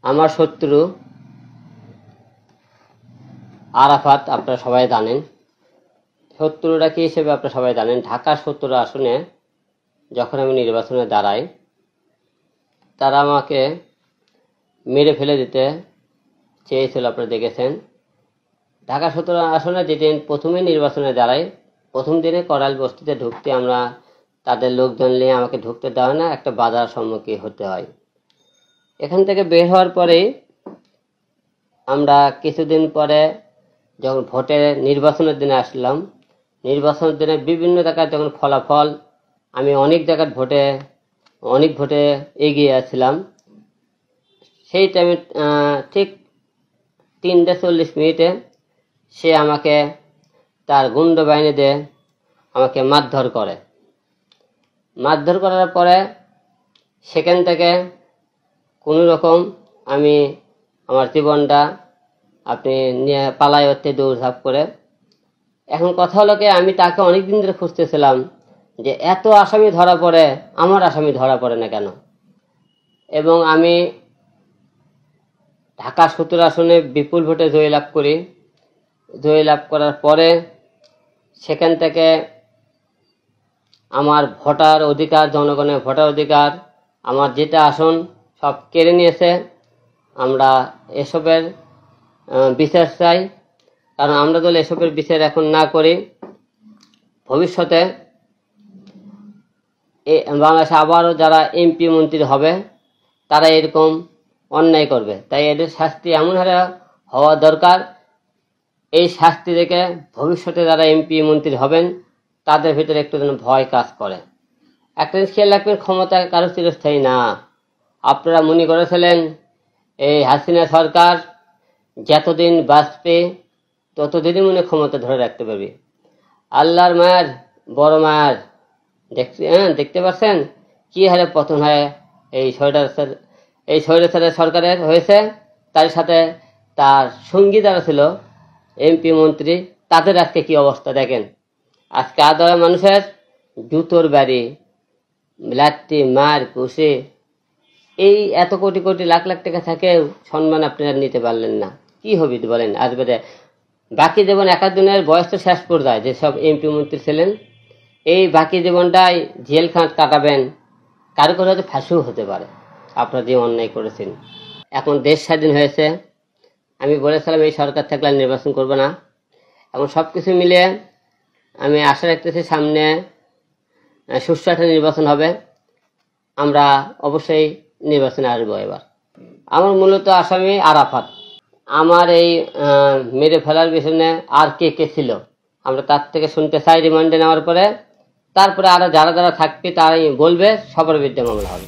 আমার শত্রু আরাফাত আপনারা সবাই জানেন। শত্রুরা কি হিসেবে আপনারা সবাই জানেন। ঢাকা 17 আসনে যখন আমি নির্বাচনে দাঁড়াই, তারা আমাকে মেরে ফেলে দিতে চেয়েছিল। আপনারা দেখেছেন ঢাকা 17 আসনে যেদিন প্রথমে নির্বাচনে দাঁড়াই, প্রথম দিনে করাল বস্তিতে ঢুকতে আমরা তাদের লোকজন নিয়ে আমাকে ঢুকতে দেওয়া না, একটা বাধার সম্মুখীন হতে হয়। এখান থেকে বের হওয়ার পরে আমরা কিছুদিন পরে যখন ভোটের নির্বাচনের দিনে আসলাম, নির্বাচনের দিনে বিভিন্ন জায়গায় যখন ফলাফল, আমি অনেক জায়গায় অনেক ভোটে এগিয়ে আসছিলাম। সেই টাইমে ঠিক 3:40 সে আমাকে তার গুন্ড বাহিনী দিয়ে আমাকে মারধর করে। মারধর করার পরে সেখান থেকে কোনো রকম আমি আমার জীবনটা নিয়ে পালাই হতে দৌড়ঝাঁপ করে। এখন কথা হলো কি, আমি তাকে অনেক দিন ধরে খুঁজতেছিলাম যে এত আসামি ধরা পড়ে, আমার আসামি ধরা পড়ে না কেন। এবং আমি ঢাকা 17 আসনে বিপুল ভোটে জয়লাভ করি। জয়লাভ করার পরে সেখান থেকে আমার ভোটার অধিকার, জনগণের ভোটার অধিকার, আমার যেটা আসন সব কেড়ে নিয়েছে। আমরা এসবের বিচার চাই, কারণ আমরা যদি এসবের বিচার এখন না করি, ভবিষ্যতে বাংলাদেশে আবারও যারা এমপি মন্ত্রী হবে তারা এরকম অন্যায় করবে। তাই এদের শাস্তি এমন হারে হওয়া দরকার, এই শাস্তি থেকে ভবিষ্যতে যারা এমপি মন্ত্রী হবেন তাদের ভিতরে একটু যেন ভয় কাজ করে। একটা জিনিস খেয়াল রাখবেন, ক্ষমতা কারো চিরস্থায়ী না। আপনারা মনে করেছিলেন এই হাসিনা সরকার যতদিন বাঁচবে ততদিনই মনে ক্ষমতা ধরে রাখতে পারবে। আল্লাহর মায়ের বড় মায়ের দেখতে পাচ্ছেন কি হারে পতন হয় এই স্বৈরাচারের সরকারের হয়েছে। তার সাথে তার সঙ্গী যারা ছিল এমপি মন্ত্রী, তাদের আজকে কি অবস্থা দেখেন। আজকে আদরে মানুষের জুতোর বাড়ি, লাত্তি, মার, কুশি, এই এত কোটি কোটি লাখ লাখ টাকা থাকেও সম্মান আপনারা নিতে পারলেন না। কি হবে বলেন? আসবে বাকি জীবন, একাদিনের বয়স তো শেষ পর্যায়ে যেসব এমপি মন্ত্রী ছিলেন, এই বাকি জীবনটাই জেল খাট কাটাবেন। কারো কারো হয়তো ফাঁসিও হতে পারে আপনারা যে অন্যায় করেছেন। এখন দেশ স্বাধীন হয়েছে, আমি বলেছিলাম এই সরকার থাকলে নির্বাচন করব না। এখন সব কিছু মিলে আমি আশা রাখতেছি সামনে সুষ্ঠু একটা নির্বাচন হবে। আমরা অবশ্যই নির্বাচনে আসবো এবার। আমার মূলত আসামি আরাফাত। আমার এই মেরে ফেলার পিছনে আর কে কে ছিল আমরা তার থেকে শুনতে চাই। রিমান্ডে নেওয়ার পরে তারপরে আরো যারা যারা থাকবে তারাই বলবে, সবার বিরুদ্ধে মামলা হবে।